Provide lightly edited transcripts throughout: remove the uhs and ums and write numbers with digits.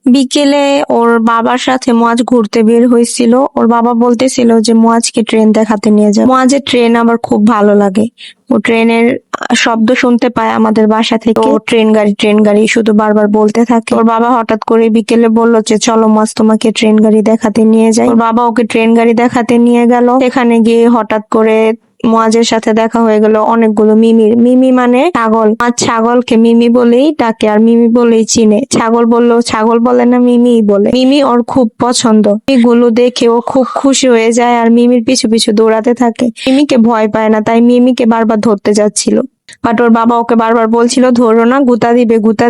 বিকেলে ওর বাবার সাথে মুয়াজ ঘুরতে বের হয়েছিল। ওর বাবা বলতেছিল যে মুয়াজকে ট্রেন দেখাতে নিয়ে যাবে। মুয়াজের ট্রেন আবার খুব ভালো লাগে। ও ট্রেনের শব্দ শুনতে পায় আমাদের বাসা থেকে। ও ট্রেন গাড়ি শুধু বারবার বলতে থাকে। ওর বাবা হঠাৎ করে বিকেলে বলল যে চলো মুয়াজ তোমাকে ট্রেন গাড়ি দেখাতে নিয়ে যাই। ওর বাবা ওকে ট্রেন গাড়ি দেখাতে নিয়ে গেল। সেখানে গিয়ে হঠাৎ করে মুয়াজের সাথে দেখা হয়ে গেল অনেকগুলো মিমির। মিমি মানে ছাগল। আর ছাগলকে মিমি বলেই ডাকে আর মিমি বলেই চিনে। ছাগল বললেও ছাগল বলে না, মিমিই বলে। মিমি ওর খুব পছন্দ। এগুলো দেখে ও খুব খুশি হয়ে যায় আর মিমির পিছু পিছু দৌড়াতে থাকে। মিমিকে ভয় পায় না, তাই মিমিকে বারবার ধরতে যাচ্ছিল। বাট ওর বাবা ওকে বারবার বলছিল ধরো না, গুতা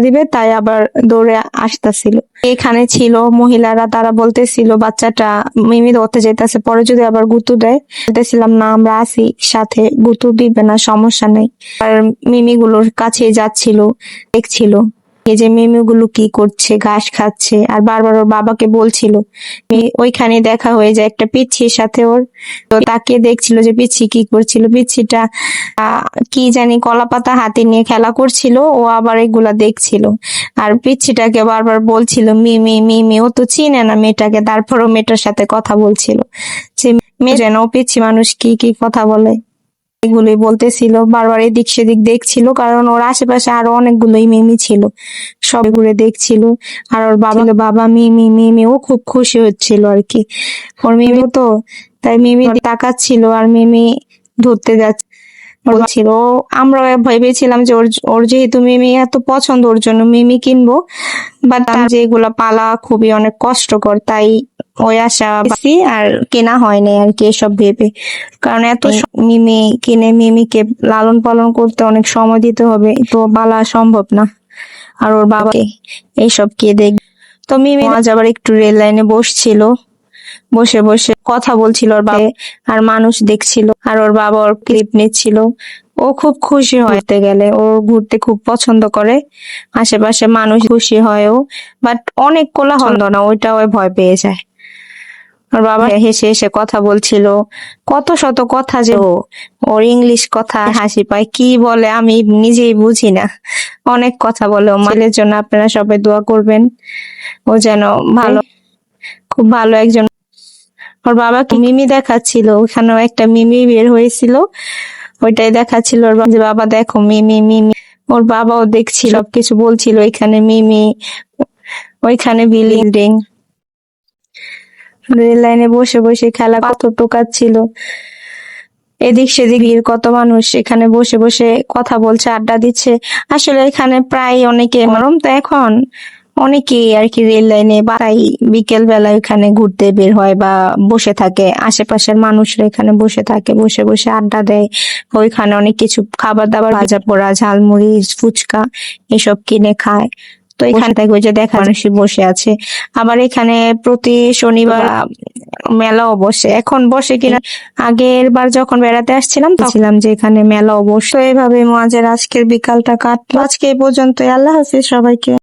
দিবে, তাই আবার দৌড়ে আসতেছিল। এখানে ছিল মহিলারা, তারা বলতেছিল বাচ্চাটা মিমি ধরতে যেতেছে, পরে যদি আবার গুতু দেয়। বলতেছিলাম না, আমরা আছি সাথে, গুতু দিবে না, সমস্যা নেই। আর মিমিগুলোর কাছে যাচ্ছিল, দেখছিল এই যে মিমিগুলো কি করছে, ঘাস খাচ্ছে। আর বারবার ওর বাবাকে বলছিল। ওইখানে দেখা হয়ে যায় একটা পিচ্ছির সাথে ওর। তো তাকে দেখছিল যে পিচ্ছি কি করছিল। পিচ্ছিটা কি জানি কলা পাতা হাতে নিয়ে খেলা করছিল, ও আবার এগুলা দেখছিল। আর পিচ্ছিটাকে বারবার বলছিল মিমি মিমি। ও তো চিনে না মেয়েটাকে, তারপরও মেয়েটার সাথে কথা বলছিল যে মেয়ে যেন পিচ্ছি মানুষ কি কি কথা বলে এগুলোই বলতেছিল। বারবার এদিক সেদিক দেখছিল, কারণ ওর আশেপাশে আরো অনেকগুলোই মিমি ছিল, সব ঘুরে দেখছিল। আর ওর বাবা মিমি মিমি, ও খুব খুশি হচ্ছিল আর কি। ওর মিমি তো, তাই মিমি তাকাচ্ছিল আর মিমি ধরতে যাচ্ছে বলছিল। আমরা ভেবেছিলাম যে ওর যেহেতু মিমি এত পছন্দ, ওর জন্য মিমি কিনবো। বাট যে এগুলা পালা খুবই অনেক কষ্টকর, তাই ওই আশা আর কেনা হয়নি আর কি, এসব ভেবে। কারণ এত মিমি কিনে মিমিকে লালন পালন করতে অনেক সময় দিতে হবে, তো পালা সম্ভব না। আর ওর বাবাকে এইসব কে দেখ। তো মিমি আজ আবার একটু রেল লাইনে বসছিল, বসে বসে কথা বলছিল ওর বাবা, আর মানুষ দেখছিল। আর ওর বাবা ওর ক্লিপ নিচ্ছিল। ও খুব খুশি হতে গেলে, ও ঘুরতে খুব পছন্দ করে। আশেপাশে মানুষ খুশি হয় ও, বাট অনেক কোলাহল না, ওইটা ওই ভয় পেয়ে যায়। ওর বাবা হেসে হেসে কথা বলছিল, কত শত কথা যে ওর ইংলিশ কথা হাসি পায়, কি বলে আমি নিজেই বুঝি না। অনেক কথা বলে ও। ছেলের জন্য আপনারা সবাই দোয়া করবেন, ও যেন ভালো, খুব ভালো একজন। ওর বাবাকে মিমি দেখাচ্ছিল, ওখানেও একটা মিমি বের হয়েছিল, ওইটাই দেখাচ্ছিল ওর বাবা, যে বাবা দেখো মিমি মিমি। ওর বাবাও দেখছিল, সবকিছু বলছিল, এখানে মিমি, ওইখানে বিল্ডিং। রেল লাইনে বসে বসে খেলা কত টোকাচ্ছিল, এদিক সেদিক কত মানুষ এখানে বসে বসে কথা বলছে, আড্ডা দিচ্ছে। আসলে এখানে প্রায় অনেকে মরম, তো এখন অনেকেই আর কি রেল লাইনে বাড়াই বিকেল বেলায় এখানে ঘুরতে বের হয় বা বসে থাকে। আশেপাশের মানুষরা এখানে বসে থাকে, বসে বসে আড্ডা দেয়। ওইখানে অনেক কিছু খাবার দাবার, ভাজা পোড়া, ঝালমুড়ি, ফুচকা এসব কিনে খায়। তো এখানে থেকে ওই যে দেখা মানুষই বসে আছে। আবার এখানে প্রতি শনিবার মেলাও বসে, এখন বসে কিনা, আগের বার যখন বেড়াতে আসছিলাম তখন যে এখানে মেলাও বসে। তো এইভাবে মুয়াজের আজকের বিকালটা কাটলো। আজকে এই পর্যন্ত, আল্লাহ হাফিজ সবাইকে।